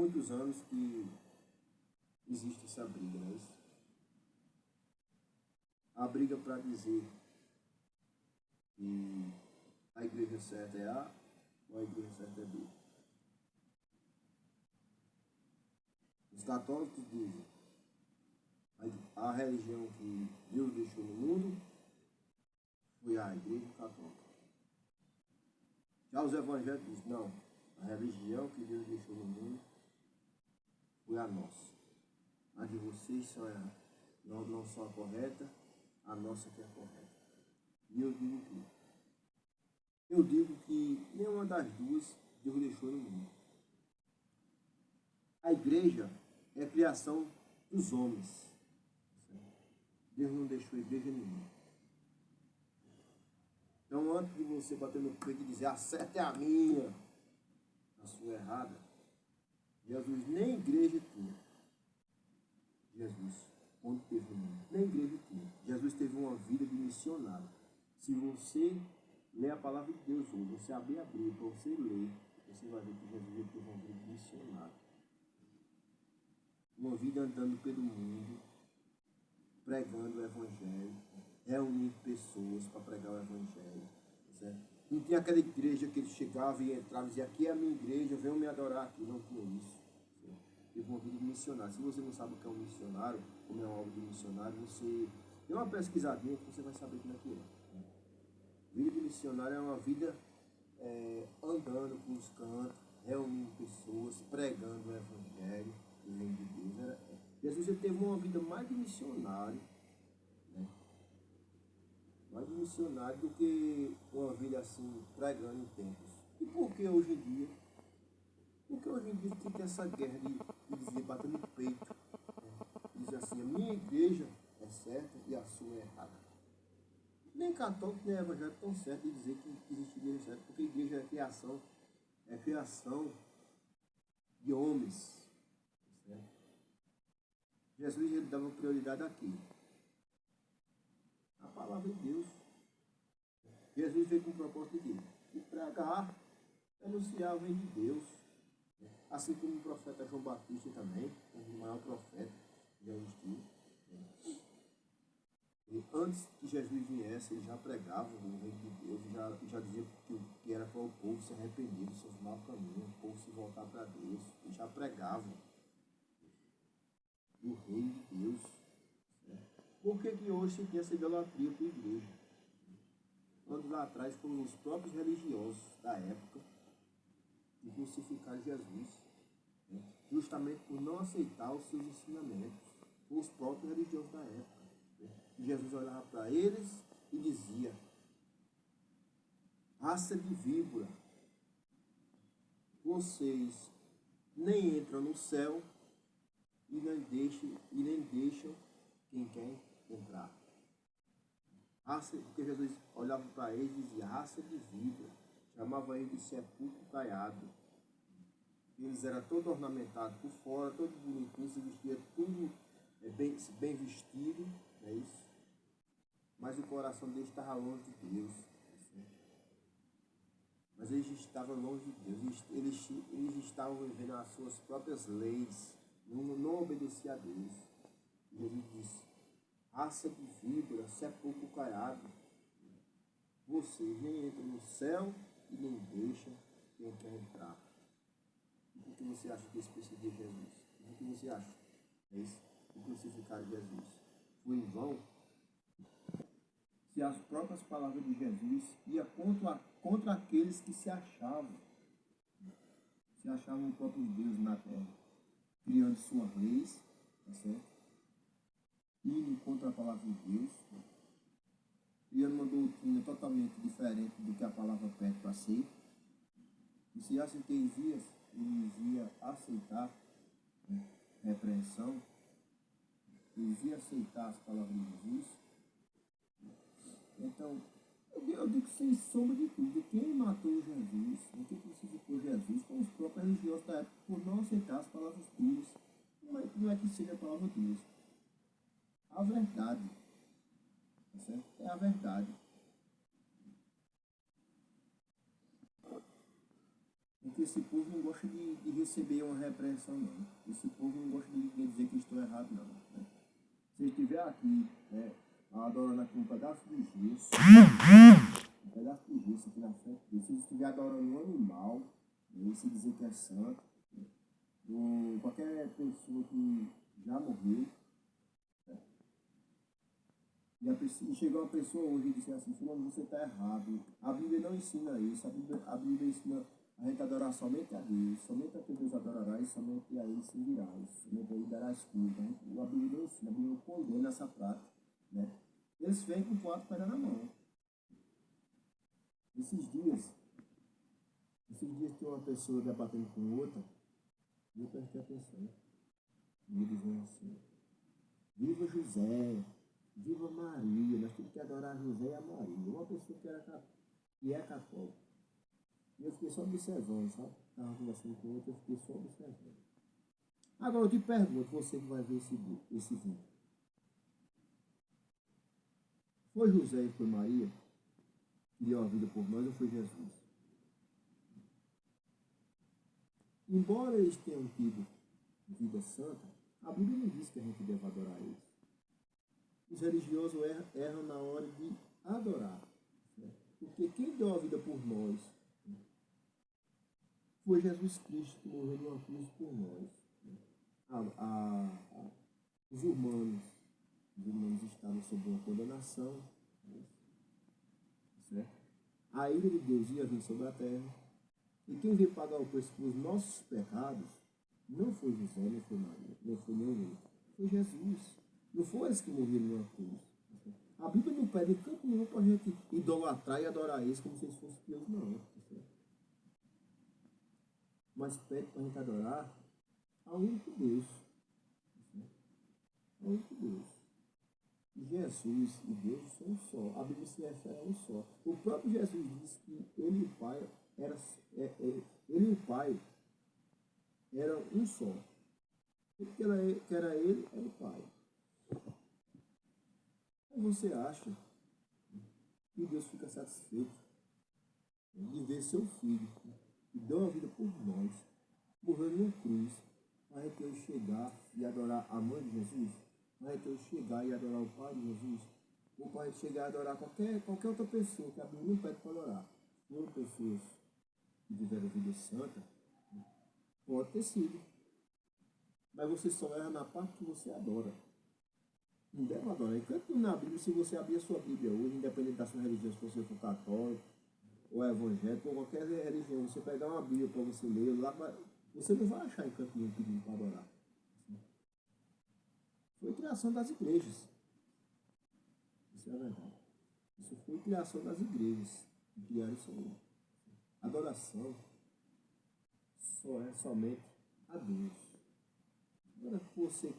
muitos anos que existe essa briga, não é isso? A briga para dizer que a igreja certa é A ou a igreja certa é B. Os católicos dizem a religião que Deus deixou no mundo foi a igreja católica. Já os evangélicos dizem, não, a religião que Deus deixou no mundo foi a nossa. A de vocês só não só a correta, a nossa que é a correta. E eu digo que nenhuma das duas Deus deixou no mundo. A igreja é a criação dos homens. Deus não deixou igreja nenhuma. Então, antes de você bater no peito e dizer a certa é a minha, a sua é errada, Jesus nem igreja tinha. Jesus, quando teve no mundo, nem igreja tinha. Jesus teve uma vida de missionário. Se você ler a palavra de Deus hoje, você abrir a Bíblia para você ler, você vai ver que Jesus teve uma vida de missionário. Uma vida andando pelo mundo, pregando o Evangelho, reunindo pessoas para pregar o Evangelho. Certo? Não tinha aquela igreja que ele chegava e entrava e dizia, aqui é a minha igreja, venham me adorar aqui. Não tinha isso. Certo? Teve uma vida de missionário. Se você não sabe o que é um missionário, como é uma obra de missionário, você dê uma pesquisadinha que você vai saber como é que é. Vida de missionário é uma vida andando com os cantos, reunindo pessoas, pregando o Evangelho, o reino de Deus. Jesus ele teve uma vida mais de missionário, né? Mais de missionário do que uma vida assim, pregando em templos. E por que hoje em dia? Porque hoje em dia tem essa guerra de dizer, bater no peito, né? Diz assim, a minha igreja é certa e a sua é errada. Nem católico, nem evangélico estão certos de dizer que existe igreja certa, porque a igreja é criação de homens. Certo? Jesus ele dava prioridade aqui. A palavra de Deus. Jesus veio com o propósito de quê? De pregar, anunciar o reino de Deus. Assim como o profeta João Batista também, o maior profeta que já existiu. E antes que Jesus viesse, ele já pregava o reino de Deus, já dizia que era para o povo se arrepender dos seus maus caminhos, o povo se voltar para Deus. Ele já pregava o reino de Deus. Certo? Por que hoje se tem essa idolatria para a igreja? Quando lá atrás foram os próprios religiosos da época que crucificaram Jesus, né? Justamente por não aceitar os seus ensinamentos. Foram os próprios religiosos da época. E Jesus olhava para eles e dizia, raça de víbora, vocês nem entram no céu e nem deixam quem quer entrar. Porque Jesus olhava para eles e dizia, raça de víbora, chamava eles de sepulcro caiado. Eles eram todos ornamentados por fora, todos bonitinhos, se vestia tudo bem vestido, não é isso? Mas o coração deles estava longe de Deus. Mas eles estavam longe de Deus. Eles estavam vivendo as suas próprias leis. Não obedeciam a Deus. Jesus disse, raça de víbora, sepulcro caiado. Vocês nem entram no céu e nem deixam quem quer entrar. E por que você acha que eles perseguiam Jesus? O que você acha? É isso? O crucificar Jesus foi em vão? Se as próprias palavras de Jesus iam contra aqueles que se achavam o próprio Deus na terra, criando suas leis, tá certo? Indo contra a palavra de Deus, criando uma doutrina totalmente diferente do que a palavra pede para ser. E se acham que eles iam aceitar, né, repreensão, eles iam aceitar as palavras de Jesus. Então, eu digo sem sombra de dúvida, quem matou Jesus, quem crucificou Jesus, foram os próprios religiosos da época por não aceitar as palavras duras. Não é que seja a palavra dura. A verdade. Tá certo? É a verdade. esse povo não gosta de receber uma repreensão, não. Esse povo não gosta de ninguém dizer que estou errado, não. Né? Se eu estiver aqui, adorando aqui um pedaço de gesso, aqui na frente, se eu estiver adorando um animal, se dizer que é santo, ou qualquer pessoa que já morreu, e chegou uma pessoa hoje e disse assim, fulano, você está errado. A Bíblia não ensina isso. A Bíblia ensina a gente adorar somente a Deus. Somente a Deus adorarás, somente a Ele servirás. Somente a Ele darás culto. A Bíblia não ensina, a Bíblia condena essa prática. Né? Eles vêm com 4 pedras na mão. Esses dias tem uma pessoa debatendo com outra, e eu prestei atenção. E eles dizendo assim, viva José! Viva Maria, nós temos que adorar José e a Maria. Uma pessoa que é católica. E eu fiquei só observando, sabe? Estava conversando com outra, eu fiquei só observando. Agora eu te pergunto, você que vai ver esse vídeo. Foi José e foi Maria que deu a vida por nós ou foi Jesus? Embora eles tenham tido vida santa, a Bíblia não diz que a gente deve adorar eles. Os religiosos erram na hora de adorar. Né? Porque quem deu a vida por nós foi Jesus Cristo, que morreu numa cruz por nós. Né? Os humanos estavam sob uma condenação. Né? Certo? A ira de Deus ia vir sobre a terra. E quem veio pagar o preço pelos nossos pecados não foi José, não foi Maria, não foi nenhum. Foi Jesus. Não foi eles que morreram numa cruz. A Bíblia não pede em canto nenhum para a gente idolatrar e adorar eles como se eles fossem Deus, não. Mas pede para a gente adorar ao único Deus. Ao único Deus. Jesus e Deus são um só. A Bíblia se refere a um só. O próprio Jesus disse que ele e o Pai eram um só. Que era ele, era o Pai. Você acha que Deus fica satisfeito de ver seu filho, que deu a vida por nós, morrendo numa cruz, para a gente chegar e adorar a mãe de Jesus? Para a gente chegar e adorar o pai de Jesus? Ou para a gente chegar e adorar qualquer outra pessoa que a Bíblia não pede para adorar? Foram pessoas que viveram vida santa? Pode ter sido. Mas você só erra na parte que você adora. Não deve adorar. Enquanto na Bíblia, se você abrir a sua Bíblia hoje, independente da sua religião, se você for católico, ou evangélico, ou qualquer religião, você pegar uma Bíblia para você ler, lá você não vai achar encanto nenhum pedindo para adorar. Foi criação das igrejas. Isso é verdade. Isso foi criação das igrejas. Que criaram isso aí. Adoração só é somente a Deus. Agora, você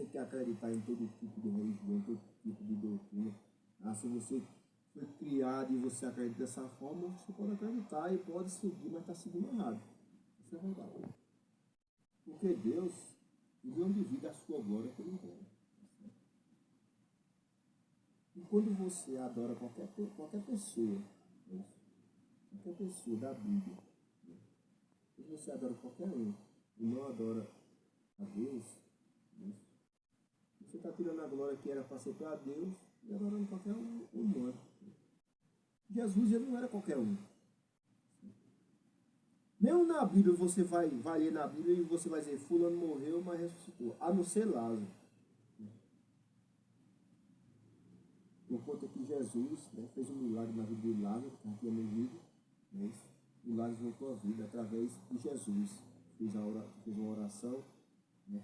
quer acreditar em todo tipo de religião, todo tipo de doutrina. Se você foi criado e você acredita dessa forma, você pode acreditar e pode seguir, mas está seguindo errado. Isso é verdade. Porque Deus não divide a sua glória com ninguém. E quando você adora qualquer pessoa da Bíblia, quando você adora qualquer um e não adora a Deus, você está tirando a glória que era para ser para Deus e adorando qualquer um humano. Jesus, ele não era qualquer um. Nem na Bíblia você vai ler na Bíblia e você vai dizer, fulano morreu, mas ressuscitou. A não ser Lázaro. Por conta que Jesus, né, fez um milagre na vida de Lázaro, que não tinha morrido, né, e Lázaro voltou à vida através de Jesus. Fez uma oração, né,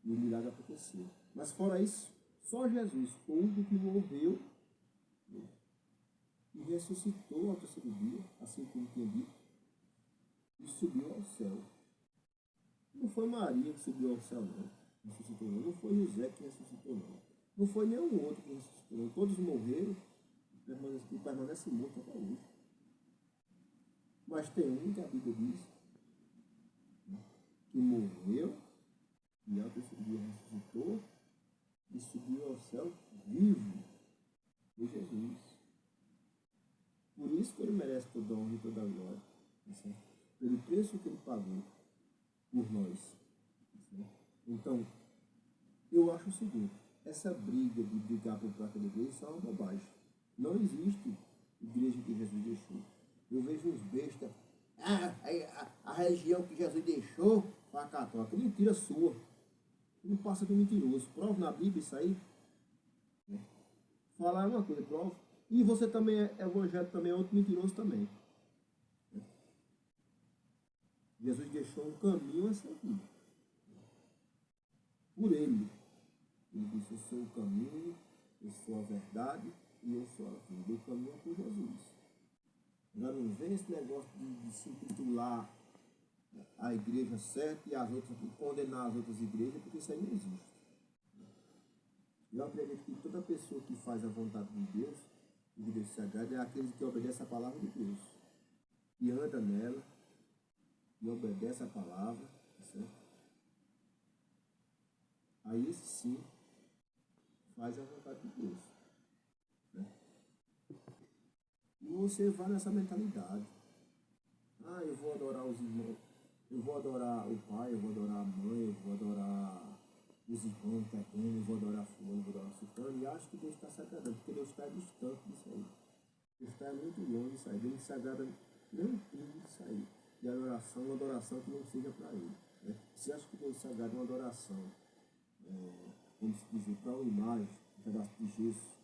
e o milagre aconteceu. Mas fora isso, só Jesus foi o único que morreu, né, e ressuscitou ao terceiro dia, assim como tinha dito, e subiu ao céu. Não foi Maria que subiu ao céu, não. Ressuscitou, não. Não foi José que ressuscitou, não. Não foi nenhum outro que ressuscitou, não. Todos morreram e permanecem mortos até hoje. Mas tem um que a Bíblia diz, né, que morreu e ao terceiro dia ressuscitou e subiu ao céu vivo. Foi Jesus. Por isso que ele merece toda a honra e toda a glória. pelo preço que ele pagou por nós. Então, eu acho o seguinte, essa briga de brigar por placa de igreja é uma bobagem. Não existe igreja que Jesus deixou. Eu vejo uns bestas, a religião que Jesus deixou para a católica, mentira sua. Não passa de mentiroso. Prova na Bíblia isso aí. Falar uma coisa, prova. E você também é evangélico, também é outro mentiroso também. Jesus deixou um caminho a seguir. Por ele. Ele disse, eu sou o caminho, eu sou a verdade e eu sou a vida. O caminho é por Jesus. Já não vem esse negócio de se intitular a igreja certa e as outras, e condenar as outras igrejas, porque isso aí não existe. Eu acredito que toda pessoa que faz a vontade de Deus, de Deus sagrado, é aquele que obedece a palavra de Deus. E anda nela, e obedece a palavra, certo? Aí esse sim faz a vontade de Deus. Né? E você vai nessa mentalidade. Eu vou adorar os irmãos, eu vou adorar o pai, eu vou adorar a mãe, eu vou adorar os irmãos terrenos, eu vou adorar fulano, eu vou adorar sultano, e acho que Deus está se agradando, porque Deus está distante disso aí. Deus está muito longe disso aí. Deus não se agrada nem um pingo disso aí. De adoração, uma adoração que não seja para ele. Né? Se acha que Deus se agrada uma adoração, como se diz, para uma imagem, um pedaço de gesso,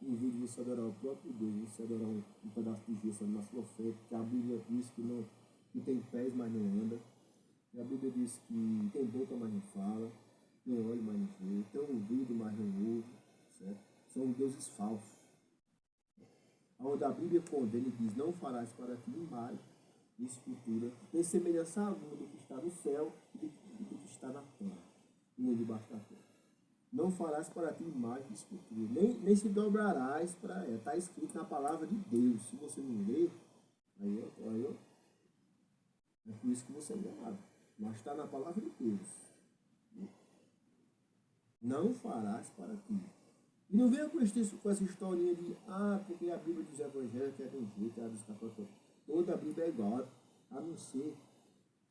em vez de você adorar o próprio Deus, você adorar um pedaço de gesso na sua fé, porque a Bíblia diz que tem pés, mas não anda. E a Bíblia diz que tem boca, mas não fala, tem olho, mas não vê, tem ouvido, mas não ouve, certo? São deuses falsos. Onde a Bíblia condena e diz, não farás para ti imagem de escultura, nem semelhança alguma do que está no céu e do que está na terra, e debaixo da terra. Não farás para ti imagem de escultura, nem se dobrarás para ela. Está escrito na palavra de Deus. Se você não ler, é por isso que você é enganado. Mas está na palavra de Deus. Não farás para ti. E não venha com essa historinha de, porque a Bíblia dos evangélicos é de um jeito, a dos católicos. Toda a Bíblia é igual, a não ser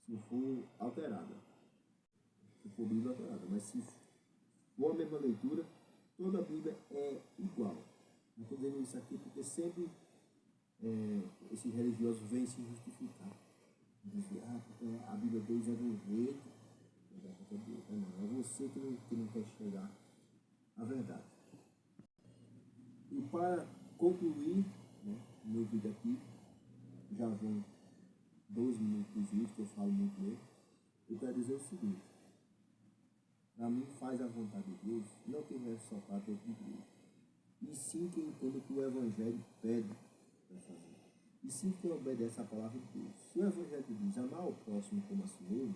se for alterada. Se for Bíblia alterada. Mas se for a mesma leitura, toda a Bíblia é igual. Não estou dizendo isso aqui porque sempre esses religiosos vêm se justificar. Dizer, porque a Bíblia deles é de um jeito. Não, é você que não quer chegar à verdade. E para concluir, meu vídeo aqui, já vão 12 minutos de vídeo, que eu falo muito mesmo, eu quero dizer o seguinte: para mim, faz a vontade de Deus, não quem vai soltar dentro de igreja, e sim quem entende o que o Evangelho pede para fazer, e sim quem obedece a palavra de Deus. Se o Evangelho diz amar o próximo como a si mesmo,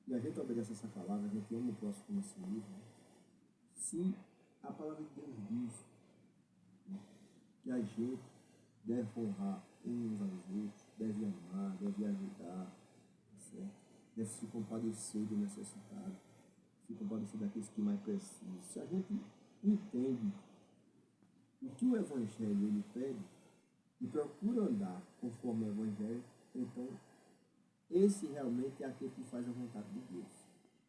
e a gente obedece essa palavra, a gente ama o próximo como a si mesmo, se a palavra de Deus diz que a gente deve honrar uns aos outros, deve amar, deve ajudar, certo? Deve se compadecer do necessitado, se compadecer daqueles que mais precisam. Se a gente entende o que o Evangelho ele pede e procura andar conforme o Evangelho, então esse realmente é aquele que faz a vontade de Deus.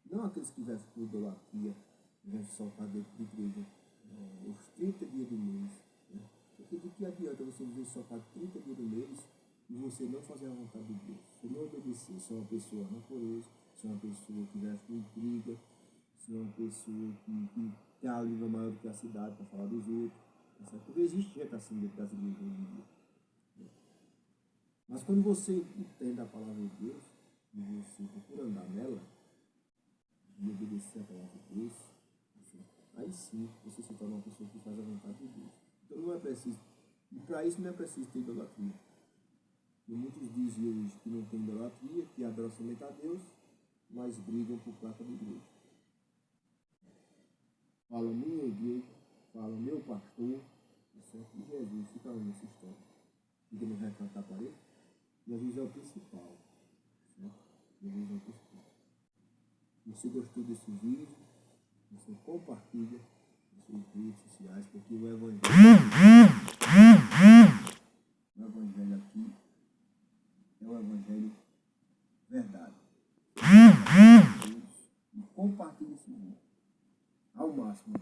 Não aqueles que vivem por idolatria, vivem soltar dentro da igreja os 30 dias do mês. Né? Porque de que adianta você viver soltar 30 dias do mês e você não fazer a vontade de Deus? Você não obedecer, se é uma pessoa rancorosa, se é uma pessoa que vive com intriga, se é uma pessoa que tem a língua maior do que a cidade para falar dos outros. Certo? Porque existe gente assim dentro das igrejas hoje em dia. Mas quando você entende a palavra de Deus, e você procura andar nela, e obedecer a palavra de Deus, aí sim você se torna uma pessoa que faz a vontade de Deus. Então não é preciso, e para isso não é preciso ter idolatria. E muitos dizem hoje que não tem idolatria, que adoram somente a Deus, mas brigam por placa de igreja. Fala minha igreja, fala meu pastor, certo? E Jesus fica nessa história. Fica no recanto da parede. Jesus é o principal. Certo? Jesus é o principal. Se você gostou desse vídeo, você compartilha nas suas redes sociais, porque o Evangelho aqui é o Evangelho verdade. E compartilhe esse vídeo ao máximo.